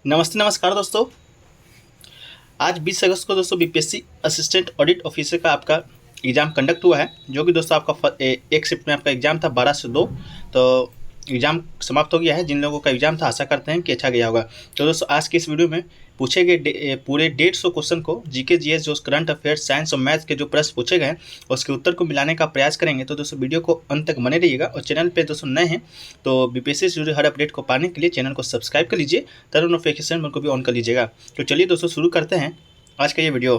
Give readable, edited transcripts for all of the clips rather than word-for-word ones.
नमस्ते नमस्कार दोस्तों। आज 20 अगस्त को दोस्तों बीपीएससी असिस्टेंट ऑडिट ऑफिसर का आपका एग्ज़ाम कंडक्ट हुआ है, जो कि दोस्तों आपका एक शिफ्ट में आपका एग्ज़ाम था 12 से 2। तो एग्ज़ाम समाप्त हो गया है। जिन लोगों का एग्ज़ाम था आशा करते हैं कि अच्छा गया होगा। तो दोस्तों आज के इस वीडियो में पूछे गए पूरे 150 क्वेश्चन को जीके जीएस जो करंट अफेयर्स साइंस और मैथ्स के जो प्रश्न पूछे गए हैं उसके उत्तर को मिलाने का प्रयास करेंगे। तो दोस्तों वीडियो को अंत तक बने रहिएगा और चैनल पे दोस्तों नए हैं तो बीपीएससी से जुड़े हर अपडेट को पाने के लिए चैनल को सब्सक्राइब कर लीजिए, तरह नोटिफिकेशन बल को भी ऑन कर लीजिएगा। तो चलिए दोस्तों शुरू करते हैं आज का ये वीडियो।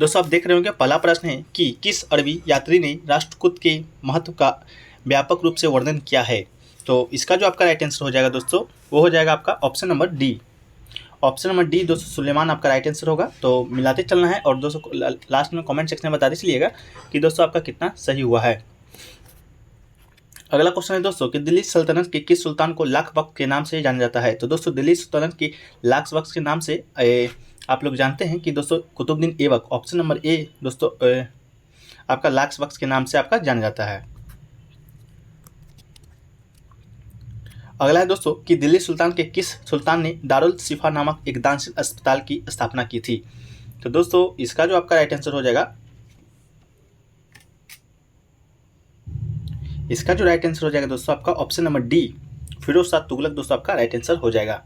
दोस्तों आप देख रहे होंगे पहला प्रश्न है कि किस अरबी यात्री ने राष्ट्रकूट के महत्व का व्यापक रूप से वर्णन किया है। तो इसका जो आपका राइट आंसर हो जाएगा दोस्तों वो हो जाएगा आपका option number D. Option number D दोस्तों सुलेमान आपका राइट आंसर होगा। तो मिलाते चलना है और दोस्तों लास्ट में कमेंट सेक्शन में बताते चलिएगा कि दोस्तों आपका कितना सही हुआ है। अगला क्वेश्चन है दोस्तों कि दिल्ली सल्तनत के किस सुल्तान को लाख बख्श के नाम से जाना जाता है। तो दोस्तों दिल्ली सल्तनत की लाख बख्श के नाम से आप लोग जानते हैं कि दोस्तों Qutubuddin Aibak, option number A दोस्तों आपका लाख बख्श के नाम से आपका जाना जाता है। अगला है दोस्तों कि दिल्ली सुल्तान के किस सुल्तान ने दारुल शिफा नामक एक दानशील अस्पताल की स्थापना की थी। तो दोस्तों इसका जो आपका राइट आंसर हो जाएगा, इसका जो राइट आंसर हो जाएगा दोस्तों आपका option number D Firoz Shah Tughlaq दोस्तों आपका राइट आंसर हो जाएगा।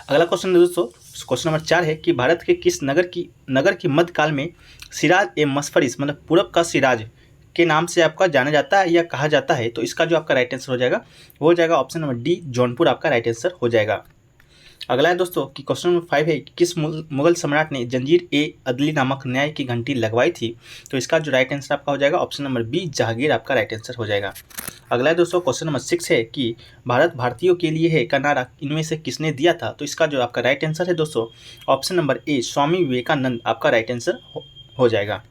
अगला क्वेश्चन है दोस्तों क्वेश्चन नंबर 4 है कि भारत के किस नगर की मध्यकाल में सिराज ए मसफरिस मतलब पूरब का सिराज के नाम से आपका जाना जाता है या कहा जाता है। तो इसका जो आपका राइट आंसर हो जाएगा वो हो जाएगा ऑप्शन नंबर डी जौनपुर आपका राइट आंसर हो जाएगा। अगला है दोस्तों कि क्वेश्चन नंबर 5 है कि किस मुगल सम्राट ने जंजीर ए अदली नामक न्याय की घंटी लगवाई थी। तो इसका जो राइट आंसर आपका हो जाएगा ऑप्शन नंबर बी जहांगीर आपका राइट आंसर हो जाएगा। अगला है दोस्तों क्वेश्चन नंबर 6 है कि भारत भारतीयों के लिए है का नारा इनमें से किसने दिया था। तो इसका जो आपका राइट आंसर है दोस्तों ऑप्शन नंबर ए स्वामी विवेकानंद आपका राइट आंसर हो जाएगा।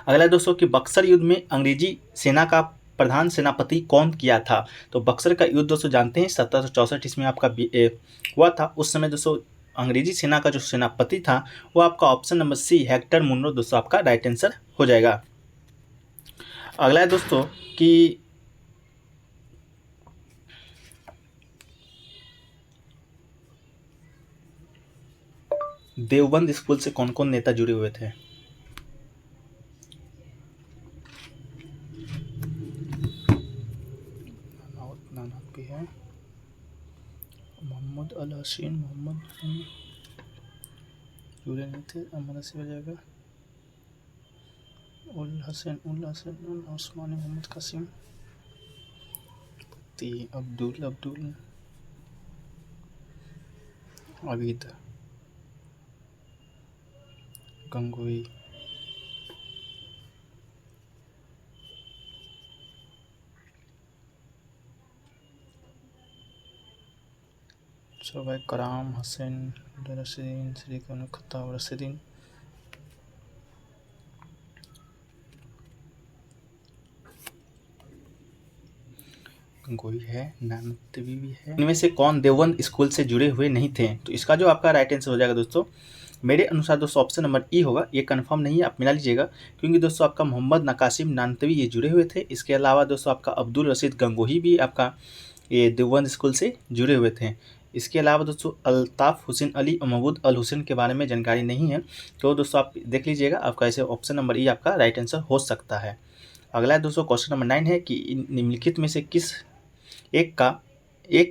अगला है दोस्तों कि बक्सर युद्ध में अंग्रेजी सेना का प्रधान सेनापति कौन किया था। तो बक्सर का युद्ध दोस्तों जानते हैं 1764 ईस्वी में आपका हुआ था। उस समय दोस्तों अंग्रेजी सेना का जो सेनापति था वो आपका option number C Hector Munro दोस्तों आपका राइट आंसर हो जाएगा। अगला है दोस्तों कि देवबंद स्कूल से कौन कौन नेता जुड़े हुए थे। भी है मोहम्मद अल हसीन मोहम्मद जुड़े नहीं थे। अहमद हसी हो जाएगा उल हसन उस्मानी मोहम्मद कासिम अब्दुल अबीद गंगोई। भाई कराम हसैन रशीदीन श्रीकन खत्ताब रशीदीन गंगोई है नानतवी भी है। इनमें से कौन देवबंद स्कूल से जुड़े हुए नहीं थे। तो इसका जो आपका राइट आंसर हो जाएगा दोस्तों मेरे अनुसार दोस्तों ऑप्शन नंबर ई होगा। ये कंफर्म नहीं है, आप मिला लीजिएगा क्योंकि दोस्तों आपका मोहम्मद नकासिम नानतवी ये जुड़े हुए थे। इसके अलावा दोस्तों आपका अब्दुल रशीद गंगोही भी आपका ये देवबंद स्कूल से जुड़े हुए थे। इसके अलावा दोस्तों अल्ताफ़ हुसैन अली और महमूद अल हुसैन के बारे में जानकारी नहीं है। तो दोस्तों आप देख लीजिएगा आपका ऐसे ऑप्शन नंबर ई आपका राइट आंसर हो सकता है। अगला है दोस्तों क्वेश्चन नंबर 9 है कि निम्नलिखित में से किस एक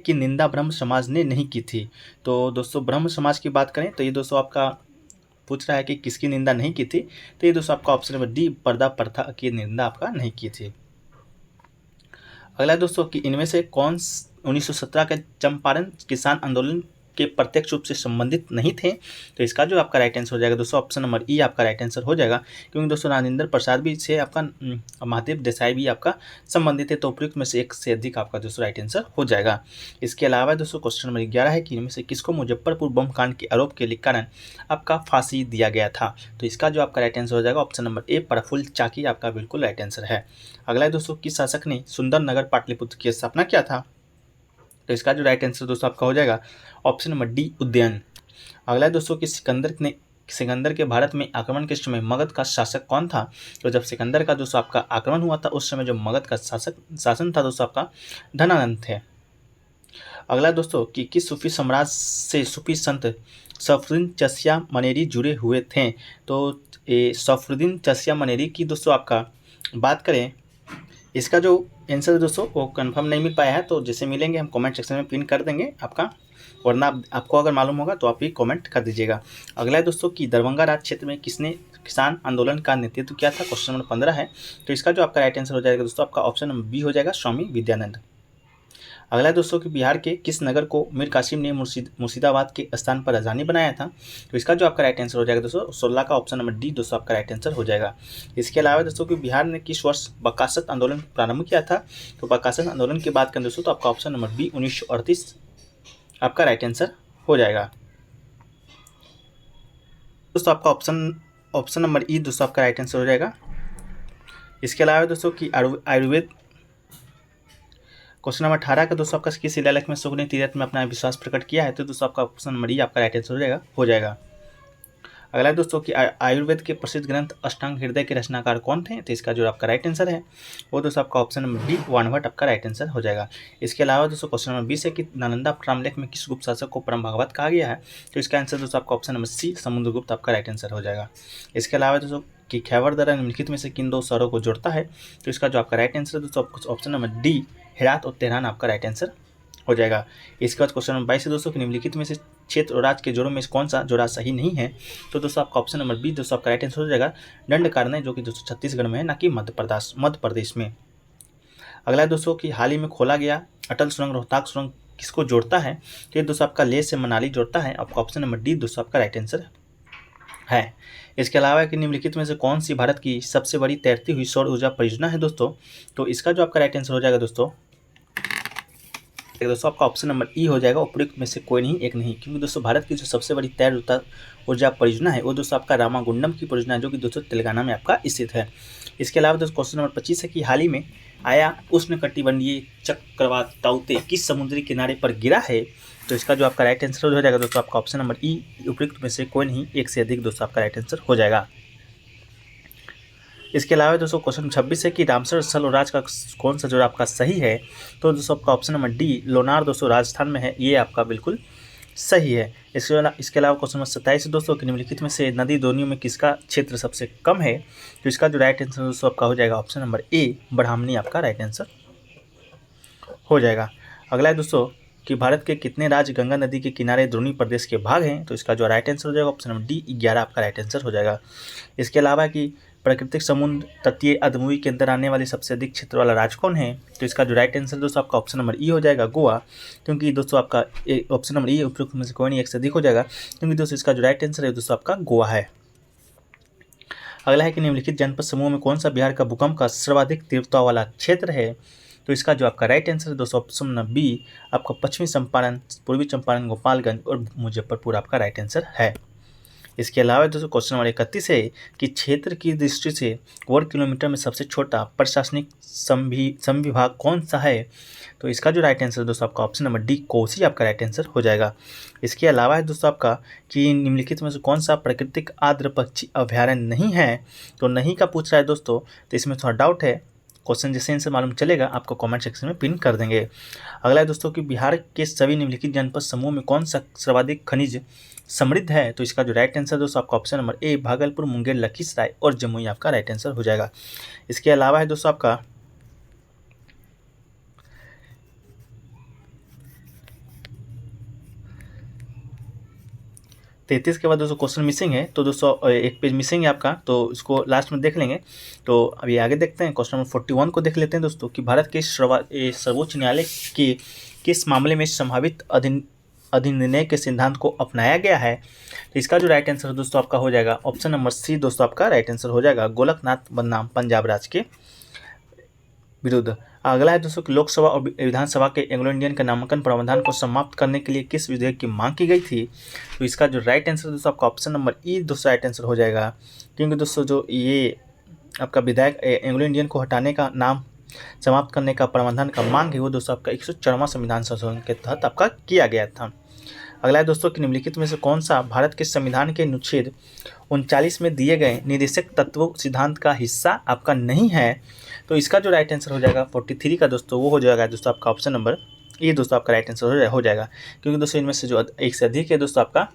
की निंदा ब्रह्म समाज ने नहीं की थी। तो दोस्तों ब्रह्म समाज की बात करें तो ये दोस्तों आपका पूछ रहा है कि किसकी निंदा नहीं की थी। तो ये दोस्तों आपका ऑप्शन नंबर डी पर्दा प्रथा की निंदा आपका नहीं की थी। अगला दोस्तों कि इनमें से कौन 1917 के चंपारण किसान आंदोलन के प्रत्यक्ष रूप से संबंधित नहीं थे। तो इसका जो आपका राइट आंसर हो जाएगा दोस्तों ऑप्शन नंबर ई आपका राइट आंसर हो जाएगा क्योंकि दोस्तों राजेंद्र प्रसाद भी से आपका महादेव देसाई भी आपका संबंधित है। तो उपयुक्त में से एक से अधिक आपका दोस्तों राइट आंसर हो जाएगा। इसके अलावा दोस्तों क्वेश्चन नंबर 11 है कि इनमें से किसको मुजफ्फरपुर बम कांड के आरोप के कारण आपका फांसी दिया गया था। तो इसका जो आपका राइट आंसर हो जाएगा ऑप्शन नंबर ए प्रफुल्ल चाकी आपका बिल्कुल राइट आंसर है। अगला है दोस्तों किस शासक ने सुंदर नगर पाटलिपुत्र की स्थापना किया था। तो इसका जो राइट आंसर दोस्तों आपका हो जाएगा ऑप्शन नंबर डी उदयन। अगला है दोस्तों कि सिकंदर के भारत में आक्रमण के समय मगध का शासक कौन था। तो जब सिकंदर का दोस्तों आपका आक्रमण हुआ था उस समय जो मगध का शासन था दोस्तों आपका धनानंद थे। अगला दोस्तों कि किस सूफी सम्राट से सूफी संत सफरुद्दीन चिश्ती मनेरी जुड़े हुए थे। तो ये सफरुद्दीन चिश्ती मनेरी की दोस्तों आपका बात करें, इसका जो आंसर है दोस्तों वो कंफर्म नहीं मिल पाया है, तो जैसे मिलेंगे हम कमेंट सेक्शन में पिन कर देंगे आपका, वरना आपको अगर मालूम होगा तो आप भी कमेंट कर दीजिएगा। अगला है दोस्तों कि दरभंगा राज क्षेत्र में किसने किसान आंदोलन का नेतृत्व किया था। क्वेश्चन नंबर 15 है। तो इसका जो आपका राइट आंसर हो जाएगा दोस्तों आपका ऑप्शन नंबर बी हो जाएगा, स्वामी विद्यानंद। अगला है दोस्तों कि बिहार के किस नगर को मीर कासिम ने मुर्शिदाबाद के स्थान पर राजधानी बनाया था। तो इसका जो आपका राइट आंसर हो जाएगा दोस्तों 16 का ऑप्शन नंबर डी दोस्तों आपका राइट आंसर हो जाएगा। इसके अलावा दोस्तों कि बिहार ने किस वर्ष बकासत आंदोलन प्रारंभ किया था। तो बकासत आंदोलन की बात करें दोस्तों तो आपका ऑप्शन नंबर बी 1938 आपका राइट आंसर हो जाएगा। दोस्तों आपका ऑप्शन नंबर ई दोस्तों आपका राइट आंसर हो जाएगा। इसके अलावा दोस्तों कि आयुर्वेद क्वेश्चन नंबर 18 का दोस्तों आपका किस शिलालेख में शुक ने तीर्थ में अपना विश्वास प्रकट किया है। तो दोस्तों आपका ऑप्शन नंबर ई आपका राइट आंसर हो जाएगा। अगला है दोस्तों कि आयुर्वेद के प्रसिद्ध ग्रंथ अष्टांग हृदय के रचनाकार कौन थे। तो इसका जो आपका राइट आंसर है वो दोस्तों आपका ऑप्शन नंबर डी वानभट्ट आपका राइट आंसर हो जाएगा। इसके अलावा दोस्तों क्वेश्चन नंबर 20 है कि नालंदा रामलेख में किस गुप्त शासक को परम भागवत कहा गया है। तो इसका आंसर दोस्तों आपका ऑप्शन नंबर सी समुद्रगुप्त आपका राइट आंसर हो जाएगा। इसके अलावा दोस्तों कि खैबर दर्रा निम्नलिखित में से किन दो शहरों को जोड़ता है। तो इसका जो आपका राइट आंसर है दोस्तों ऑप्शन नंबर डी हेरात और तेहरान आपका राइट आंसर हो जाएगा। इसके बाद क्वेश्चन नंबर 22 है दोस्तों कि निम्नलिखित में से क्षेत्र और राज्य के जोड़ों में कौन सा जोड़ा सही नहीं है। तो दोस्तों आपका ऑप्शन नंबर बी दोस्तों आपका राइट आंसर हो जाएगा, दंडकारण्य जो कि दोस्तों छत्तीसगढ़ में है, ना कि मध्य प्रदेश में। अगला है दोस्तों कि हाल ही में खोला गया अटल सुरंग रोहतांग सुरंग किसको जोड़ता है। तो ये दोस्तों आपका लेह से मनाली जोड़ता है। आपका ऑप्शन नंबर डी दोस्तों आपका राइट आंसर है। इसके अलावा कि निम्नलिखित में से कौन सी भारत की सबसे बड़ी तैरती हुई सौर ऊर्जा परियोजना है दोस्तों। तो इसका जो आपका राइट आंसर हो जाएगा दोस्तों आपका ऑप्शन नंबर ई हो जाएगा, उपयुक्त में से कोई नहीं एक नहीं, क्योंकि दोस्तों भारत की जो सबसे बड़ी तैर ऊर्जा परियोजना है वो दोस्तों आपका रामागुंडम की परियोजना है, जो कि दोस्तों तेलंगाना में आपका स्थित है। इसके अलावा दोस्तों क्वेश्चन नंबर 25 है कि हाल ही में आया उष्णकटिबंधीय चक्रवात ताउते किस समुद्री किनारे पर गिरा है। तो इसका जो आपका राइट आंसर हो जाएगा दोस्तों आपका ऑप्शन नंबर ई उपयुक्त में से कोई नहीं एक से अधिक दोस्तों आपका राइट आंसर हो जाएगा। इसके अलावा दोस्तों क्वेश्चन 26 है कि रामसर स्थल और राज का कौन सा जोड़ा आपका सही है। तो दोस्तों आपका ऑप्शन नंबर डी लोनार दोस्तों राजस्थान में है, ये आपका बिल्कुल सही है। इसके अलावा क्वेश्चन नंबर 27 दोस्तों कि निम्नलिखित में से नदी दोनियों में किसका क्षेत्र सबसे कम है। तो इसका जो राइट आंसर दोस्तों आपका हो जाएगा ऑप्शन नंबर ए ब्राह्मणी आपका राइट आंसर हो जाएगा। अगला है दोस्तों कि भारत के कितने राज्य गंगा नदी के किनारे द्रोणी प्रदेश के भाग हैं। तो इसका जो राइट आंसर हो जाएगा ऑप्शन नंबर डी 11 आपका राइट आंसर हो जाएगा। इसके अलावा कि प्राकृतिक समुद्र तटीय अर्धभूमि के अंदर आने वाले सबसे अधिक क्षेत्र वाला राज्य कौन है। तो इसका जो राइट आंसर दोस्तों आपका ऑप्शन नंबर ई हो जाएगा गोवा, क्योंकि दोस्तों आपका ऑप्शन नंबर ई उपयुक्त में से कोई नहीं एक से अधिक हो जाएगा, क्योंकि दोस्तों इसका जो राइट आंसर है दोस्तों आपका गोवा है। अगला है कि निम्नलिखित जनपद समूह में कौन सा बिहार का भूकंप का सर्वाधिक तीव्रता वाला क्षेत्र है। तो इसका जो आपका राइट आंसर है दोस्तों ऑप्शन नंबर बी आपका पश्चिमी चंपारण, पूर्वी चंपारण, गोपालगंज और मुजफ्फरपुर आपका राइट आंसर है। इसके अलावा दोस्तों क्वेश्चन नंबर 31 है कि क्षेत्र की दृष्टि से वर्ग किलोमीटर में सबसे छोटा प्रशासनिक संविभाग कौन सा है। तो इसका जो राइट आंसर दोस्तों आपका ऑप्शन नंबर डी कोसी आपका राइट आंसर हो जाएगा। इसके अलावा है दोस्तों आपका कि निम्नलिखित में से कौन सा प्राकृतिक आर्द्र पक्षी अभ्यारण्य नहीं है। तो नहीं का पूछ रहा है दोस्तों, तो इसमें थोड़ा डाउट है, क्वेश्चन जैसे इनसे मालूम चलेगा आपको कमेंट सेक्शन में पिन कर देंगे। अगला है दोस्तों कि बिहार के सभी निम्नलिखित जनपद समूह में कौन सा सर्वाधिक खनिज समृद्ध है। तो इसका जो राइट आंसर दोस्तों आपका ऑप्शन नंबर ए भागलपुर, मुंगेर, लखीसराय और जमुई आपका राइट आंसर हो जाएगा। इसके अलावा है दोस्तों आपका 33 के बाद दोस्तों क्वेश्चन मिसिंग है, तो दोस्तों एक पेज मिसिंग है आपका, तो इसको लास्ट में देख लेंगे। तो अभी आगे देखते हैं, क्वेश्चन नंबर 41 को देख लेते हैं दोस्तों कि भारत के सर्वोच्च न्यायालय के किस मामले में संभावित अधिनिर्णय के सिद्धांत को अपनाया गया है। तो इसका जो राइट आंसर दोस्तों आपका हो जाएगा ऑप्शन नंबर सी दोस्तों आपका राइट आंसर हो जाएगा, गोलकनाथ बनाम पंजाब राज्य के विरुद्ध। अगला है दोस्तों कि लोकसभा और विधानसभा के एंग्लो इंडियन के नामांकन प्रावधान को समाप्त करने के लिए किस विधेयक की मांग की गई थी। तो इसका जो राइट आंसर दोस्तों आपका ऑप्शन नंबर ई दोस्तों राइट आंसर हो जाएगा, क्योंकि दोस्तों जो ये आपका विधायक एंग्लो इंडियन को हटाने का नाम समाप्त करने का प्रावधान का मांग है वो दोस्तों आपका 104वां संविधान संशोधन के तहत आपका किया गया था। अगला है दोस्तों कि निम्नलिखित में से कौन सा भारत के संविधान के अनुच्छेद 39 में दिए गए निर्देशक तत्वों सिद्धांत का हिस्सा आपका नहीं है। तो इसका जो राइट आंसर हो जाएगा 43 का दोस्तों वो हो जाएगा दोस्तों आपका ऑप्शन नंबर ये दोस्तों आपका राइट आंसर हो जाएगा, क्योंकि दोस्तों इनमें से जो एक से अधिक है दोस्तों आपका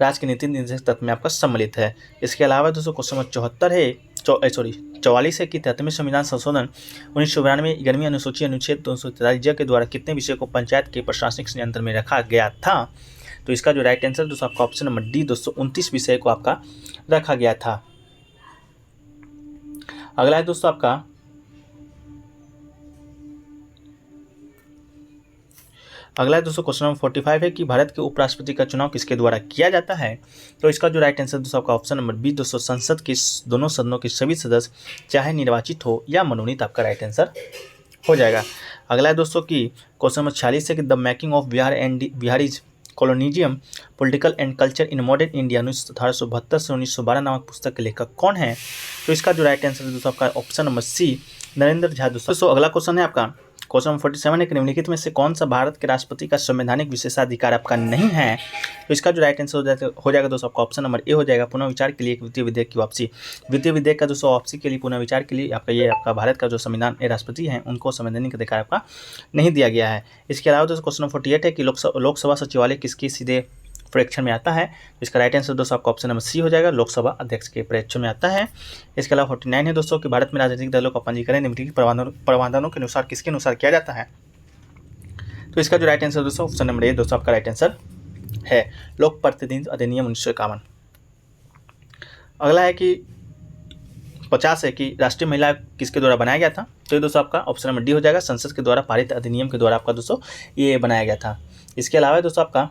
राज्य के नीति निर्देशक तत्व में आपका सम्मिलित है। इसके अलावा दोस्तों क्वेश्चन नंबर 74 है 44 है कि 33वें संविधान संशोधन 1992 11वीं अनुसूची अनुच्छेद 243 के द्वारा कितने विषय को पंचायत के प्रशासनिक नियंत्रण में रखा गया था। तो इसका जो राइट आंसर दोस्तों आपका ऑप्शन नंबर डी दोस्तों 29 विषय को आपका रखा गया था। अगला है दोस्तों आपका क्वेश्चन नंबर 45 है कि भारत के उपराष्ट्रपति का चुनाव किसके द्वारा किया जाता है। तो इसका जो राइट आंसर दोस्तों आपका ऑप्शन नंबर बी दोस्तों संसद के दोनों सदनों के सभी सदस्य चाहे निर्वाचित हो या मनोनीत आपका राइट आंसर हो जाएगा। अगला है दोस्तों कि क्वेश्चन नंबर 46 है कि the making of Bihar and Biharis colonialism political and culture in modern India 1872 से 1912 नामक पुस्तक के लेखक कौन है। तो इसका जो राइट आंसर दोस्तों आपका option number C Narendra Jha. दोस्तों अगला क्वेश्चन है आपका क्वेश्चन नंबर 47 है कि निम्नलिखित में से कौन सा भारत के राष्ट्रपति का संवैधानिक विशेषाधिकार आपका नहीं है। तो इसका जो राइट आंसर हो जाएगा दोस्तों आपका ऑप्शन नंबर ए हो जाएगा पुनः विचार के लिए एक वित्तीय विधेयक की वापसी। वित्तीय विधेयक का दोस्तों वापसी के लिए पुनः विचार के लिए आपका ये आपका भारत का जो संविधान राष्ट्रपति हैं उनको संवैधानिक अधिकार आपका नहीं दिया गया है। इसके अलावा दोस्तों क्वेश्चन नंबर 48 है कि लोकसभा सचिवालय किसके सीधे प्रेक्षण में आता है। इसका राइट आंसर दोस्तों आपका ऑप्शन नंबर सी हो जाएगा लोकसभा अध्यक्ष के प्रेक्षण में आता है। इसके अलावा 49 है दोस्तों कि भारत में राजनीतिक दलों का पंजीकरण निम्नलिखित प्रावधानों के अनुसार किसके अनुसार किया जाता है। तो इसका जो राइट आंसर दोस्तों ऑप्शन नंबर ए दोस्तों आपका राइट आंसर है लोक प्रतिनिधित्व अधिनियम 1951। अगला है कि 50 है कि राष्ट्रीय महिला किसके द्वारा बनाया गया था। तो ये दोस्तों आपका ऑप्शन नंबर डी हो जाएगा संसद के द्वारा पारित अधिनियम के द्वारा आपका दोस्तों ये बनाया गया था। इसके अलावा दोस्तों आपका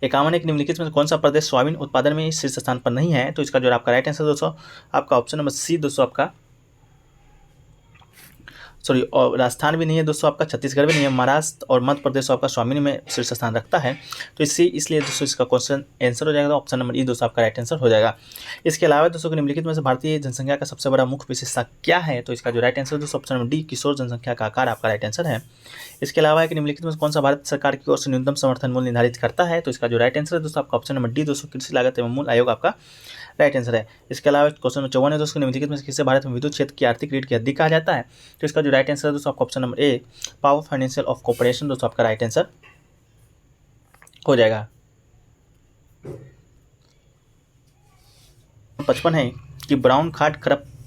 51 एक निम्नलिखित में कौन सा प्रदेश सोयाबीन उत्पादन में शीर्ष स्थान पर नहीं है। तो इसका जो आपका राइट आंसर दोस्तों आपका ऑप्शन नंबर सी दोस्तों आपका और राजस्थान भी नहीं है दोस्तों आपका छत्तीसगढ़ भी नहीं है महाराष्ट्र और मध्य प्रदेश आपका सोयाबीन में शीर्ष स्थान रखता है। तो इसलिए दोस्तों इसका क्वेश्चन आंसर हो जाएगा ऑप्शन नंबर ई दोस्तों आपका राइट आंसर हो जाएगा। इसके अलावा दोस्तों निम्नलिखित में से भारतीय जनसंख्या का सबसे बड़ा मुख्य विशेषता क्या है। तो इसका जो राइट आंसर दोस्तों ऑप्शन नंबर डी किशोर जनसंख्या का आकार आपका राइट आंसर है। इसके अलावा कि निम्नलिखित में कौन सा भारत सरकार की ओर से न्यूनतम समर्थन मूल्य निर्धारित करता है। तो इसका जो राइट आंसर है दोस्तों आपका ऑप्शन नंबर डी दोस्तों कृषि लागत एवं मूल्य आयोग आपका राइट आंसर है। इसके अलावा क्वेश्चन नंबर 54 है दोस्तों निम्नलिखित में किसे भारत में विद्युत क्षेत्र की आर्थिक रीढ़ की हड्डी कहा जाता है। तो इसका जो राइट आंसर है दोस्तों आपका option number A power financial of corporation दोस्तों आपका राइट आंसर हो जाएगा। 55 है कि ब्राउन खाद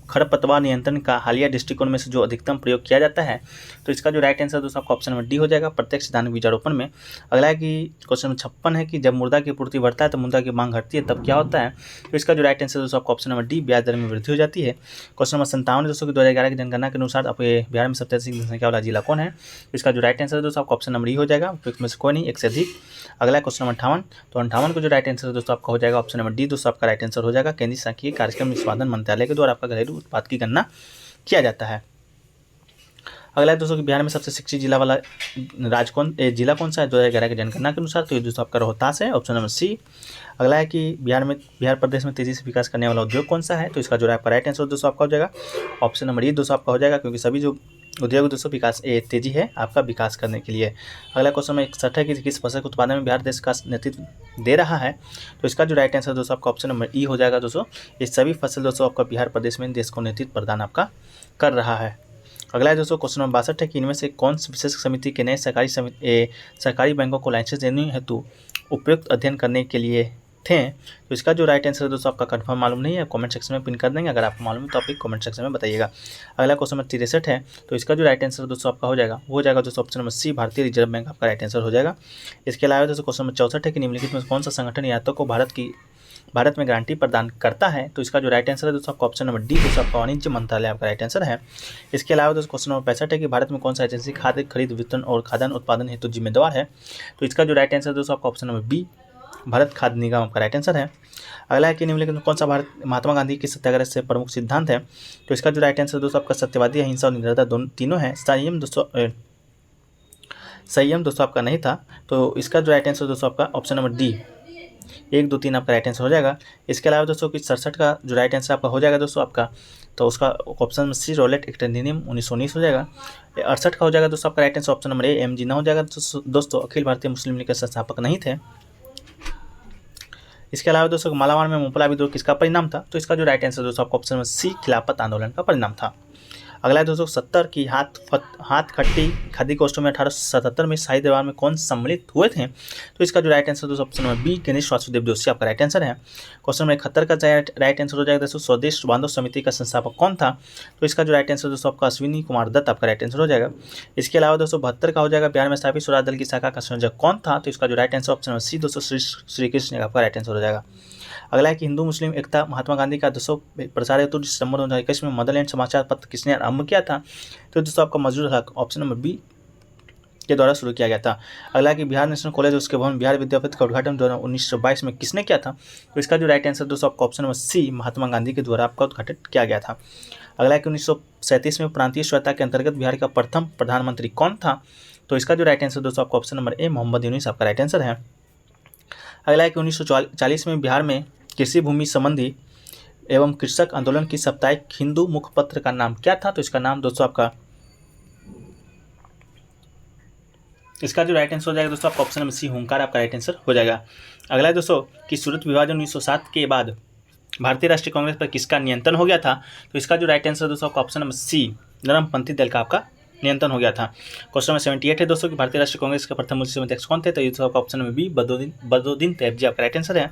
खरपतवार नियंत्रण का हालिया दृष्टिकोण में से जो अधिकतम प्रयोग किया जाता है। तो इसका जो राइट आंसर दोस्तों आपका ऑप्शन नंबर डी हो जाएगा प्रत्यक्ष धान बीजारोपण में। अगला है कि क्वेश्चन नंबर 56 है कि जब मुद्रा की पूर्ति बढ़ता है तो मुद्रा की मांग घटती है तब क्या होता है। तो इसका जो राइट आंसर दोस्तों आपका ऑप्शन नंबर डी ब्याज दर में वृद्धि हो जाती है। क्वेश्चन नंबर 57 दोस्तों की 2011 की जनगणना के अनुसार आपके बिहार में सबसे अधिक जनसंख्या वाला जिला कौन है। तो इसका जो राइट आंसर है दोस्तों आपका ऑप्शन नंबर ई हो जाएगा में से कोई नहीं एक से अधिक। अगला क्वेश्चन नंबर 58 तो 58 को जो राइट आंसर है दोस्तों आपका हो जाएगा ऑप्शन नंबर डी दोस्तों आपका राइट आंसर हो जाएगा केंद्रीय सांख्यिकी कार्यक्रम निष्पादन मंत्रालय के द्वारा आपका घरेलू उत्पाद की गणना किया जाता है। अगला है दोस्तों कि बिहार में सबसे शिक्षित जिला वाला जिला कौन सा है 2011 की जनगणना के अनुसार। तो ये दोस्तों आपका रोहतास है ऑप्शन नंबर सी। अगला है कि बिहार प्रदेश में तेजी से विकास करने वाला उद्योग कौन सा है। तो इसका जो आपका राइट आंसर दोस्तों आपका हो जाएगा ऑप्शन नंबर ई दोस्तों आपका हो जाएगा क्योंकि सभी जो उद्योग दोस्तों विकास तेजी है आपका विकास करने के लिए। अगला क्वेश्चन में 61 है कि किस फसल के उत्पादन में बिहार देश का नेतृत्व दे रहा है। तो इसका जो राइट आंसर दोस्तों आपका ऑप्शन नंबर ई हो जाएगा दोस्तों ये सभी फसल दोस्तों आपका बिहार प्रदेश में देश को नेतृत्व प्रदान आपका कर रहा है। अगला है दोस्तों क्वेश्चन नंबर 62 है कि इनमें से कौन सी विशेष समिति के नए सरकारी बैंकों को लाइसेंस देने हेतु उपयुक्त अध्ययन करने के लिए थे। तो इसका जो राइट आंसर है दोस्तों आपका कंफर्म मालूम नहीं है कमेंट सेक्शन में पिन कर देंगे। अगर आपको मालूम है तो आप कमेंट सेक्शन में बताइएगा। अगला क्वेश्चन नंबर 63 है तो इसका जो राइट आंसर दोस्तों आपका हो जाएगा वो हो जाएगा दोस्तों ऑप्शन नंबर सी भारतीय रिजर्व बैंक आपका राइट आंसर हो जाएगा। इसके अलावा दोस्तों क्वेश्चन नंबर 64 है कि निम्नलिखित में कौन सा संगठन यात्रियों को भारत में गारंटी प्रदान करता है। तो इसका जो राइट आंसर है दोस्तों आपका ऑप्शन नंबर डी दोस्तों आपका वाणिज्य मंत्रालय आपका राइट आंसर है। इसके अलावा दोस्तों क्वेश्चन नंबर 65 है कि भारत में कौन सा एजेंसी खाद्य खरीद वितरण और खाद्यान्न उत्पादन हेतु जिम्मेदार है। तो इसका जो राइट आंसर है दोस्तों आपका ऑप्शन नंबर बी भारत खाद्य निगम आपका राइट आंसर है। अगला है कि निम्नलिखित में कौन सा महात्मा गांधी के सत्याग्रह से प्रमुख सिद्धांत है। तो इसका जो राइट आंसर दोस्तों आपका सत्यवादी अहिंसा और निडरता तीनों है। संयम दोस्तों आपका नहीं था। तो इसका जो राइट आंसर दोस्तों आपका ऑप्शन नंबर डी 1 2 3 आपका राइट आंसर हो जाएगा। इसके अलावा दोस्तों कि 67 का जो राइट आंसर आपका हो जाएगा दोस्तों आपका तो उसका ऑप्शन सी रोलेट एक्ट अधिनियम 1919 हो जाएगा। 68 का हो जाएगा दोस्तों आपका right answer option number A M G ना हो जाएगा दोस्तों अखिल भारतीय मुस्लिम लीग के संस्थापक नहीं थे। इसके अलावा दोस्तों मालाबार में मुपला विद्रोह किसका परिणाम था। तो इसका जो राइट आंसर दोस्तों आपका ऑप्शन नंबर सी खिलाफत आंदोलन का परिणाम था। अगला है दोस्तों 70 की हाथ खट्टी खादी कौशों में 1877 में शाही दरबार में कौन सम्मिलित हुए थे? तो इसका जो राइट आंसर दोस्तों option number B Ganesh Vasudev Joshi आपका राइट आंसर है। क्वेश्चन नंबर 71 का राइट आंसर हो जाएगा दोस्तों स्वदेश बांधव समिति का संस्थापक कौन था? तो इसका जो राइट आंसर दोस्तों आपका अश्विनी कुमार दत्त आपका राइट आंसर हो जाएगा। इसके अलावा दोस्तों 72 का हो जाएगा बिहार में स्थापित स्वराज दल की शाखा का संयोजक कौन था? तो इसका जो right answer option number C दोस्तों श्री कृष्ण आपका राइट आंसर हो जाएगा। अगला है कि हिंदू मुस्लिम एकता महात्मा गांधी का 200 प्रचार हेतु दिसंबर 2021 में मदरलैंड समाचार पत्र किसने आरंभ किया था? तो दोस्तों आपका मजरूर हक ऑप्शन नंबर बी के द्वारा शुरू किया गया था। अगला है कि बिहार नेशनल कॉलेज उसके भवन बिहार विद्यापीठ का उद्घाटन 1922 में किसने किया था? तो इसका जो राइट आंसर दोस्तों आपका ऑप्शन नंबर सी महात्मा गांधी के द्वारा आपका उद्घाटन किया गया था। अगला है कि 1937 में प्रांतीय स्वच्छता के अंतर्गत बिहार का प्रथम प्रधानमंत्री कौन था? तो इसका जो राइट आंसर दोस्तों आपका option number A Mohammad Yunus आपका राइट आंसर है। अगला है कि 1940 में बिहार में कृषि भूमि संबंधी एवं कृषक आंदोलन की साप्ताहिक हिंदू मुखपत्र का नाम क्या था? तो इसका नाम दोस्तों आपका इसका जो राइट आंसर हो जाएगा दोस्तों आपका ऑप्शन नंबर सी हुंकार आपका राइट आंसर हो जाएगा। अगला है दोस्तों कि सूरत विभाजन 1907 के बाद भारतीय राष्ट्रीय कांग्रेस पर किसका नियंत्रण हो गया था? तो इसका जो राइट आंसर दोस्तों आपका ऑप्शन नंबर सी नरमपंथी दल का आपका नियंत्रण हो गया था। क्वेश्चन नंबर 78 है दोस्तों कि भारतीय राष्ट्रीय कांग्रेस के प्रथम मुस्लिम अध्यक्ष कौन थे? तो ये आपका option number B Badruddin Tyabji आपका राइट आंसर है।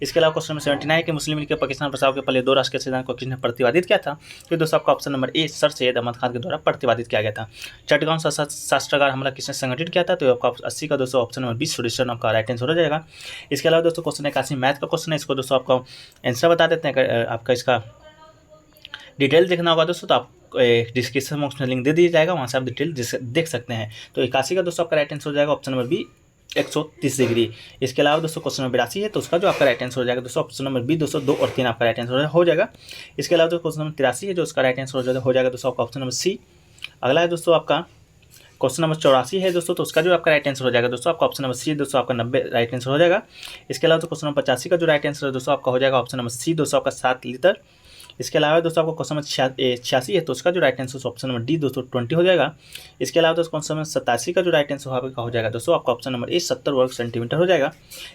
इसके अलावा क्वेश्चन नंबर 79 है कि मुस्लिम लीग के पाकिस्तान प्रस्ताव के पहले 2 राष्ट्र के सिद्धांत को किसने प्रतिपादित किया था? तो दोस्तों आपका option number A sir Syed Ahmad Khan के द्वारा प्रतिपादित किया गया था। चटगांव शास्त्रागार हमला किसने संगठित किया था? तो आपका 80 का दोस्तों ऑप्शन नंबर बी सुरेश्वर आपका राइट आंसर हो जाएगा। इसके अलावा दोस्तों क्वेश्चन 81 मैथ का क्वेश्चन है, इसको दोस्तों आपका आंसर बता देते हैं। आपका इसका डिटेल देखना होगा दोस्तों तो आप डिस्क्रिप्शन बॉक्स में लिंक दे दिया जाएगा, वहाँ से आप डिटेल देख सकते हैं। तो 81 का दोस्तों आपका राइट आंसर हो जाएगा ऑप्शन नंबर बी 130 डिग्री। इसके अलावा दोस्तों क्वेश्चन नंबर 82 है तो उसका जो आपका राइट आंसर हो जाएगा दोस्तों ऑप्शन नंबर बी 202 और 3 आपका राइट आंसर हो जाएगा। इसके अलावा दोस्तों क्वेश्चन नंबर 83 है जो उसका राइट आंसर हो जाएगा दोस्तों आपका ऑप्शन नंबर सी। अगला है दोस्तों आपका क्वेश्चन नंबर 84 है दोस्तों तो उसका जो आपका राइट आंसर हो जाएगा दोस्तों आपका ऑप्शन नंबर सी दोस्तों आपका 90 राइट आंसर हो जाएगा। इसके अलावा तो क्वेश्चन नंबर 85 का जो राइट आंसर है दोस्तों आपका हो जाएगा ऑप्शन नंबर सी दोस्तों आपका 7 लीटर। इसके अलावा दोस्तों आपको क्वेश्चन नंबर 86 है तो उसका जो right answer option number D दोस्तों 20 हो जाएगा। इसके अलावा दोस्तों क्वेश्चन नंबर 87 का जो राइट आंसर हो जाएगा दोस्तों आपका ऑप्शन नंबर ए 70 वर्ग सेंटीमीटर हो जाएगा।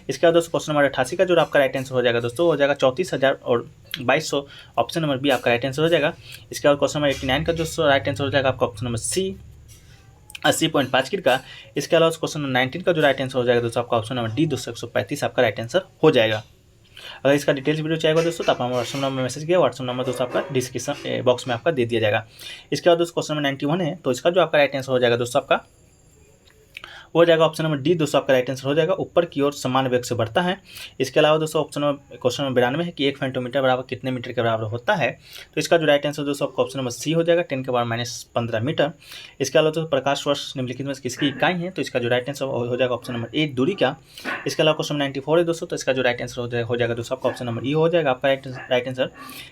इसके बाद दोस्तों क्वेश्चन नंबर 88 का जो आपका राइट आंसर हो जाएगा दोस्तों हो जाएगा 34,000 और 2200 ऑप्शन नंबर बी आपका राइट आंसर हो जाएगा। इसके बाद क्वेश्चन नंबर 89 का जो राइट आंसर हो जाएगा आपका ऑप्शन नंबर सी 80.5 किलो का। इसके अलावा क्वेश्चन नंबर 19 का जो राइट आंसर हो जाएगा दोस्तों आपका ऑप्शन नंबर डी 135 आपका राइट आंसर हो जाएगा। अगर इसका डिटेल्स वीडियो चाहिए दोस्तों तो आप हमारे व्हाट्सअप नंबर में मैसेज किया, व्हाट्सअप नंबर दोस्तों आपका डिस्क्रिप्शन बॉक्स में आपका दे दिया जाएगा। इसके बाद दोस्तों क्वेश्चन नंबर 91 है तो इसका जो आपका राइट आंसर हो जाएगा दोस्तों आपका हो जाएगा ऑप्शन नंबर डी दोस्तों आपका राइट आंसर हो जाएगा ऊपर की ओर समान वेग से बढ़ता है। इसके अलावा दोस्तों क्वेश्चन नंबर 92 है कि 1 फेंटोमीटर बराबर कितने मीटर के बराबर होता है? तो इसका जो राइट आंसर दोस्तों आपका ऑप्शन नंबर सी हो जाएगा 10 के पावर -15 मीटर। इसके अलावा दोस्तों प्रकाश वर्ष निम्नलिखित में किसकी इकाई है? तो इसका जो राइट आंसर हो जाएगा ऑप्शन नंबर ए दूरी का। इसके अलावा क्वेश्चन 94 है दोस्तों तो इसका जो राइट आंसर हो जाएगा दोस्तों आपका ऑप्शन नंबर ई हो जाएगा आपका राइट आंसर।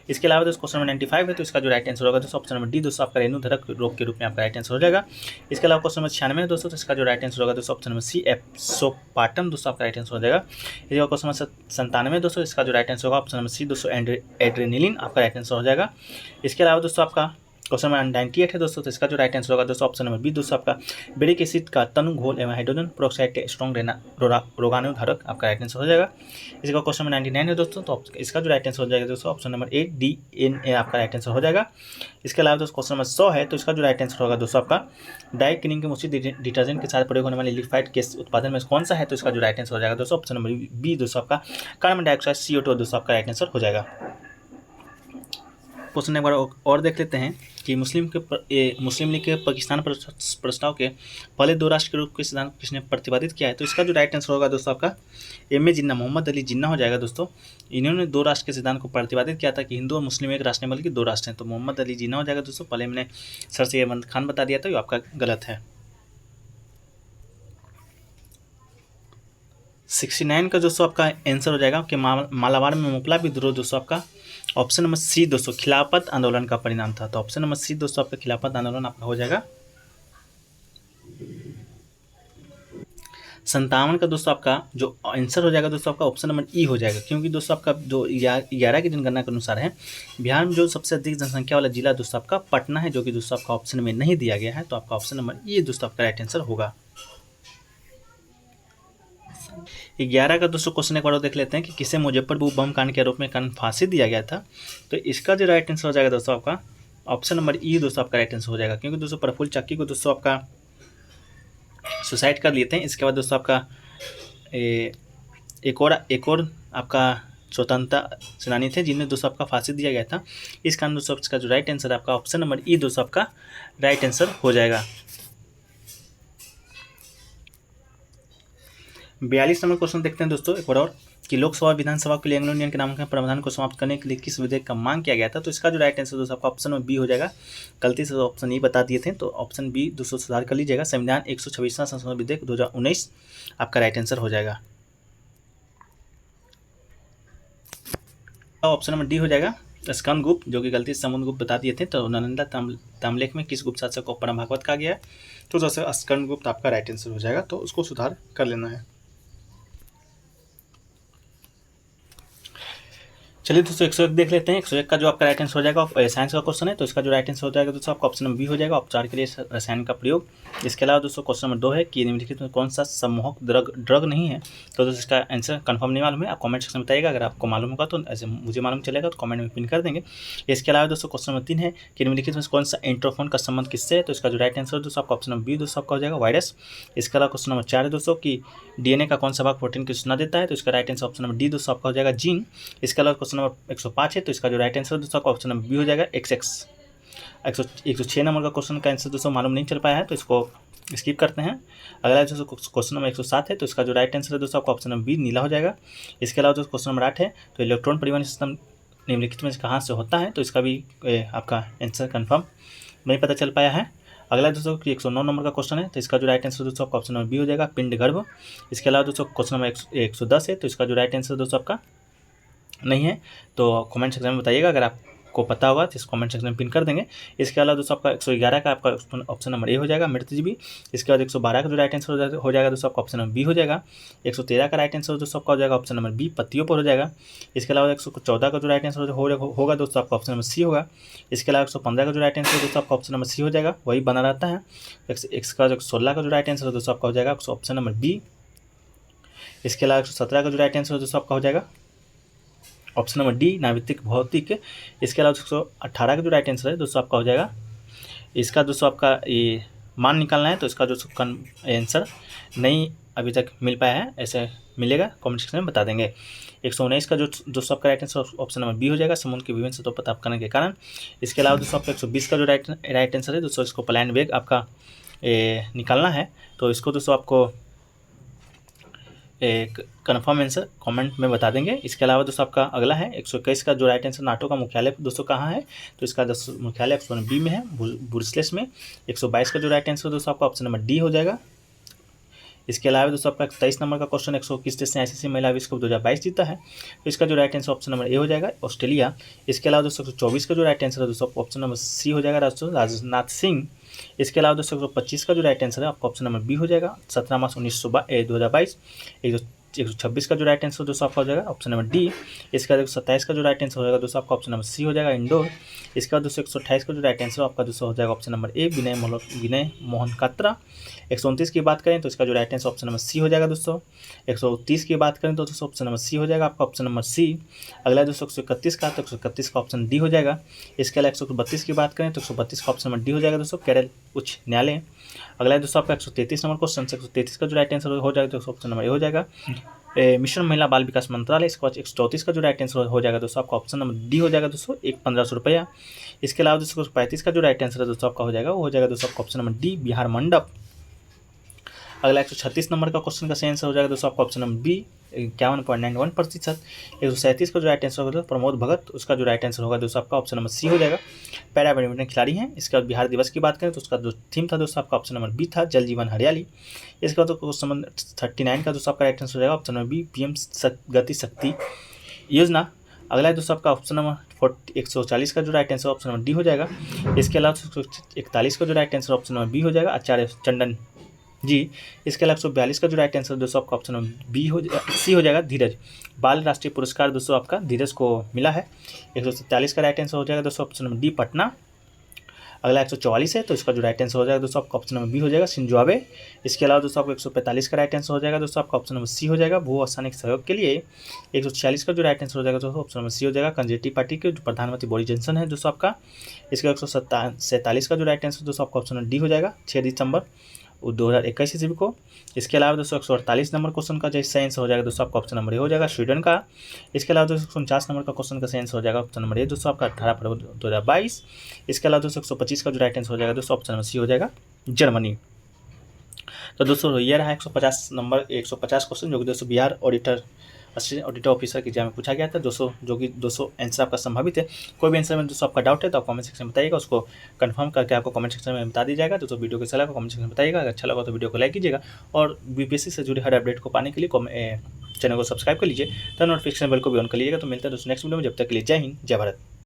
इसके अलावा दोस्तों क्वेश्चन नंबर 95 है तो इसका जो राइट आंसर होगा दोस्तों ऑप्शन नंबर डी दोस्तों आपका रेणुधरक रोग के रूप में आपका राइट आंसर हो जाएगा। इसके अलावा क्वेश्चन नंबर 96 है दोस्तों तो इसका जो राइट आंसर होगा दोस्तों ऑप्शन नंबर सी एप्सोपाटम दोस्तों आपका राइट आंसर हो जाएगा। इसके बाद क्वेश्चन नंबर 97 दोस्तों इसका जो राइट आंसर होगा ऑप्शन नंबर सी दोस्तों एड्रेनिलिन आपका राइट आंसर हो जाएगा। इसके अलावा दोस्तों आपका क्वेश्चन नंबर 98 है दोस्तों तो इसका जो राइट आंसर होगा दोस्तों ऑप्शन नंबर बी दोस्तों आपका बेरिक एसिड का तनु घोल एवं हाइड्रोजन प्रोक्साइड के स्ट्रॉन्ग रोगाणुधारक आपका राइट आंसर हो जाएगा। इसका क्वेश्चन नंबर 99 है दोस्तों तो इसका जो राइट आंसर हो जाएगा दोस्तों ऑप्शन नंबर ए DNA आपका राइट आंसर हो जाएगा। इसके अलावा दोस्तों क्वेश्चन नंबर 100 है तो इसका जो राइट आंसर होगा दोस्तों आपका डाइक्विनिन के मुसी डिटर्जेंट के साथ प्रयोग होने वाले लिक्विड गैस उत्पादन में कौन सा है? तो इसका जो राइट आंसर हो जाएगा दोस्तों ऑप्शन नंबर बी दोस्तों आपका कार्बन डाइऑक्साइड CO2 दोस्तों आपका राइट आंसर हो जाएगा। क्वेश्चन एक बार और देख लेते हैं कि मुस्लिम लीग के पाकिस्तान प्रस्ताव के पहले 2 राष्ट्र के रूप के सिद्धांत किसने प्रतिपादित किया है? तो इसका जो राइट आंसर होगा दोस्तों आपका MA जिन्ना मोहम्मद अली जिन्ना हो जाएगा दोस्तों। इन्होंने 2 राष्ट्र के सिद्धांत को प्रतिपादित किया था कि हिंदू और मुस्लिम एक राष्ट्र नहीं बल्कि 2 राष्ट्र हैं। तो मोहम्मद अली जिन्ना हो जाएगा दोस्तों। पहले मैंने सर सैयद अहमद खान बता दिया था, ये आपका गलत है। 69 का दोस्तों आपका आंसर हो जाएगा कि मालाबार में मुकला विद्रोह दोस्तों आपका ऑप्शन नंबर सी दोस्तों खिलाफत आंदोलन का परिणाम था। तो ऑप्शन नंबर सी दोस्तों आपका खिलाफत आंदोलन आपका हो जाएगा। 57 का दोस्तों आपका जो आंसर हो जाएगा दोस्तों आपका ऑप्शन नंबर ई हो जाएगा, क्योंकि दोस्तों आपका जो 11 की जनगणना के अनुसार है बिहार में जो सबसे अधिक जनसंख्या वाला जिला दोस्तों आपका पटना है, जो कि दोस्तों आपका ऑप्शन में नहीं दिया गया है। तो आपका ऑप्शन नंबर ई दोस्तों आपका राइट आंसर होगा। 11 का दोस्तों क्वेश्चन एक बार देख लेते हैं कि किसे मुजफ्फरपुर बम कांड के आरोप में फांसी दिया गया था। तो इसका जो राइट आंसर हो जाएगा दोस्तों आपका ऑप्शन नंबर ई दोस्तों आपका राइट आंसर हो जाएगा, क्योंकि दोस्तों प्रफुल्ल चाकी को दोस्तों आपका सुसाइड कर लेते हैं। इसके बाद दोस्तों आपका एक और आपका स्वतंत्रता सेनानी थे जिन्हें दोस्तों आपका फांसी दिया गया था। इस कारण दोस्तों इसका जो राइट आंसर है आपका ऑप्शन नंबर ई दोस्तों आपका राइट आंसर हो जाएगा। 42 नंबर क्वेश्चन देखते हैं दोस्तों एक और कि लोकसभा विधानसभा के लिए एंग्लो इंडियन के नामांकन प्रावधान को समाप्त करने के लिए किस विधेयक का मांग किया गया था। तो इसका जो राइट आंसर दोस्तों आपका ऑप्शन बी हो जाएगा। गलती से ऑप्शन ई बता दिए थे, तो ऑप्शन बी दोस्तों सुधार कर लीजिएगा। संविधान 126वां संशोधन विधेयक 2019 आपका राइट आंसर हो जाएगा। ऑप्शन नंबर डी हो जाएगा स्कंदगुप्त, जो कि गलती से समुद्रगुप्त बता दिए थे। तो नालंदा ताम्रलेख में किस गुप्त शासक को परम भागवत कहा गया है। तो जैसे स्कंदगुप्त आपका राइट आंसर हो जाएगा, तो उसको सुधार कर लेना है। चलिए दोस्तों 101 देख लेते हैं। 101 का जो आपका राइट आंसर हो जाएगा साइंस का क्वेश्चन है, तो इसका जो राइट आंसर हो जाएगा दोस्तों आपका ऑप्शन नंबर बी हो जाएगा, उपचार के लिए रसायन का प्रयोग। इसके अलावा दोस्तों क्वेश्चन नंबर 2 है कि निम्नलिखित में कौन सा सम्मोहक ड्रग नहीं है। तो दोस्तों इसका आंसर कंफर्म नहीं मालूम है, आप कमेंट सेक्शन में बताइएगा। अगर आपको मालूम होगा तो ऐसे मुझे मालूम चलेगा तो कमेंट में पिन कर देंगे। इसके अलावा दोस्तों क्वेश्चन नंबर 3 है कि निम्नलिखित में कौन सा इंट्रोफोन का संबंध किससे है। तो इसका जो राइट आंसर दोस्तों आपका ऑप्शन नंबर बी दोस्तों आपका हो जाएगा वायरस। इसके अलावा क्वेश्चन नंबर 4 है दोस्तों कि डीएनए का कौन सा भाग प्रोटीन की सूचना देता है। तो इसका right answer option number D दोस्तों आपका हो जाएगा जीन। इसके अलावा क्वेश्चन नंबर 105 है, तो इसका जो राइट आंसर दोस्तों आपका ऑप्शन नंबर बी हो जाएगा XX। 106 नंबर का क्वेश्चन का आंसर दोस्तों मालूम नहीं चल पाया है, तो इसको स्किप करते हैं। अगला जो क्वेश्चन नंबर 107 है, तो इसका जो राइट आंसर है दोस्तों आपका ऑप्शन नंबर बी नीला हो जाएगा। इसके अलावा जो क्वेश्चन नंबर 8 है, तो इलेक्ट्रॉन परिवहन सिस्टम निम्नलिखित में कहाँ से होता है। तो इसका भी आपका आंसर कन्फर्म नहीं पता चल पाया है। अगला दोस्तों 109 नंबर का क्वेश्चन है, तो इसका जो राइट आंसर दोस्तों आपका ऑप्शन नंबर बी हो जाएगा पिंड गर्भ। इसके अलावा दोस्तों क्वेश्चन नंबर 110 है, तो इसका जो राइट आंसर दोस्तों आपका नहीं है, तो कमेंट सेक्शन में बताइएगा। अगर आपको पता होगा तो इस कमेंट सेक्शन में पिन कर देंगे। इसके अलावा दोस्तों आपका 111 का आपका ऑप्शन नंबर ए हो जाएगा मृतजीवी। इसके बाद 112 का जो राइट आंसर हो जाएगा दोस्तों आपका ऑप्शन नंबर बी हो जाएगा। 113 का राइट आंसर दोस्तों आपका हो जाएगा ऑप्शन नंबर बी पत्तियों पर हो जाएगा। इसके अलावा 114 का जो राइट आंसर होगा दोस्तों आपका ऑप्शन नंबर सी होगा। इसके अलावा 115 का जो राइट आंसर दोस्तों आपका ऑप्शन नंबर सी हो जाएगा, वही बना रहता है। 116 का जो राइट आंसर दोस्तों आपका हो जाएगा ऑप्शन नंबर बी। इसके अलावा 117 का जो राइट आंसर दोस्तों आपका हो जाएगा ऑप्शन नंबर डी नावितिक भौतिक। इसके अलावा 118 का जो राइट आंसर है दोस्तों आपका हो जाएगा, इसका दोस्तों आपका ये मान निकालना है। तो इसका जो आंसर नहीं अभी तक मिल पाया है, ऐसे मिलेगा कमेंट सेक्शन में बता देंगे। 119 का जो दोस्तों आपका right answer option number B हो जाएगा समुद्र के विभिन्न सतहों पर ताप करने के कारण। इसके अलावा दोस्तों आपका 120 का जो राइट आंसर है दोस्तों, इसको प्लान वेग आपका निकालना है। तो इसको दोस्तों आपको एक कन्फर्म आंसर कमेंट में बता देंगे। इसके अलावा दोस्तों आपका अगला है 121 का जो राइट आंसर नाटो का मुख्यालय दोस्तों कहाँ है। तो इसका मुख्यालय ऑप्शन बी में है ब्रुसेल्स में। 122 का जो राइट आंसर दोस्तों आपका ऑप्शन नंबर डी हो जाएगा। इसके अलावा दोस्तों आपका 23 नंबर का क्वेश्चन 121 देश ने ICC महिला विश्व कप 2022 जीता है। तो इसका जो राइट आंसर ऑप्शन नंबर ए हो जाएगा ऑस्ट्रेलिया। इसके अलावा दोस्तों 124 का जो राइट आंसर है दोस्तों ऑप्शन नंबर सी हो जाएगा राजनाथ सिंह। इसके अलावा दोस्तों 125 का जो राइट आंसर है आपका ऑप्शन नंबर बी हो जाएगा 17 मार्च 2022। 126 का जो राइट आंसर दोस्तों आपका हो जाएगा ऑप्शन नंबर डी। इसके बाद 127 का जो राइट आंसर हो जाएगा दोस्तों आपका ऑप्शन नंबर सी हो जाएगा इंडोर। इसके बाद दोस्तों 128 का जो राइट आंसर आपका दोस्तों हो जाएगा option number A Vinay Mohan Kwatra. 129 की बात करें तो इसका जो right answer option number C हो जाएगा दोस्तों। 130 की बात करें तो दोस्तों ऑप्शन नंबर सी हो जाएगा आपका ऑप्शन नंबर सी। अगला दोस्तों 131 का तो 131 का ऑप्शन डी हो जाएगा। इसके अलावा 132 की बात करें तो 132 का ऑप्शन नंबर डी हो जाएगा दोस्तों केरल उच्च न्यायालय। अगला दोस्तों आपका 133 नंबर क्वेश्चन 133 का जो राइट आंसर हो जाएगा तो ऑप्शन नंबर ए हो जाएगा मिशन महिला बाल विकास मंत्रालय। इसके बाद 134 का जो राइट आंसर हो जाएगा दोस्तों आपका ऑप्शन नंबर डी हो जाएगा दोस्तों 1500 रुपया। इसके अलावा दोस्तों 35 का जो राइट आंसर है दोस्तों आपका हो जाएगा वो हो जाएगा दोस्तों आपका ऑप्शन नंबर डी बिहार मंडप। अगला 136 नंबर का क्वेश्चन का सही आंसर हो जाएगा दोस्तों आपका ऑप्शन नंबर बी 51.91%। 137 का जो राइट आंसर होगा प्रमोद भगत, उसका जो राइट आंसर होगा दोस्तों आपका ऑप्शन नंबर सी हो जाएगा पैरा बैडमिंटन खिलाड़ी हैं। इसके बाद बिहार दिवस की बात करें तो उसका जो थीम था दोस्तों आपका ऑप्शन नंबर बी था जल जीवन हरियाली। इसके बाद क्वेश्चन नंबर 39 का दोस्तों आपका राइट आंसर हो जाएगा ऑप्शन नंबर बी PM गति शक्ति योजना। अगला है दोस्तों आपका ऑप्शन नंबर 140 का जो right answer option number D हो जाएगा। इसके अलावा 141 का जो right answer option number B हो जाएगा आचार्य टंडन जी। इसके अलावा 142 का जो राइट आंसर दोस्तों आपका ऑप्शन नंबर बी सी हो जाएगा धीरज। बाल राष्ट्रीय पुरस्कार दोस्तों आपका धीरज को मिला है। 147 का राइट आंसर हो जाएगा दोस्तों ऑप्शन नंबर डी पटना। अगला 144 है, तो इसका जो राइट आंसर हो जाएगा दोस्तों आपका ऑप्शन नंबर बी हो जाएगा, शिंजो। इसके अलावा दोस्तों आपको 145 का राइट आंसर हो जाएगा दोस्तों आपका ऑप्शन नंबर सी हो जाएगा, भू स्थानिक सहयोग के लिए। 146 का जो राइट आंसर हो जाएगा दोस्तों ऑप्शन नंबर सी हो जाएगा, कंजर्वेटिव पार्टी के जो प्रधानमंत्री बोरिस जॉनसन है दोस्तों आपका। इसके 147 का जो राइट आंसर दोस्तों आपका ऑप्शन नंबर डी हो जाएगा, 6 दिसंबर 2021 ईस्वी को। इसके अलावा दोस्तों 148 नंबर क्वेश्चन का जो सही आंसर हो जाएगा दोस्तों आपका ऑप्शन नंबर ए हो जाएगा, स्वीडन का। इसके अलावा दोस्तों 149 नंबर का क्वेश्चन का सही आंसर हो जाएगा ऑप्शन नंबर ए दोस्तों आपका 18 फरवरी 2022। इसके अलावा दोस्तों 125 का जो राइट आंसर हो जाएगा दोस्तों ऑप्शन नंबर सी हो जाएगा, जर्मनी। तो दोस्तों ये रहा 150 नंबर 150 क्वेश्चन जो कि दोस्तों Bihar auditor assistant auditor officer के एग्जाम में पूछा गया था दोस्तों, जो कि 200 आंसर आपका संभावित है। कोई भी आंसर में दोस्तों आपका डाउट है तो आप कमेंट सेक्शन में बताइएगा, उसको कंफर्म करके आपको कमेंट सेक्शन में बता दिया जाएगा। दोस्तों वीडियो कैसा लगा कमेंट सेक्शन में बताइएगा, अगर अच्छा लगा तो वीडियो को लाइक कीजिएगा और बीपीएससी से जुड़े हर अपडेट को पाने के लिए चैनल को सब्सक्राइब कर लीजिए, तो नोटिफिकेशन बेल को भी ऑन कर लीजिएगा। तो मिलता है दोस्तों नेक्स्ट वीडियो में, जब तक के लिए जय हिंद जय भारत।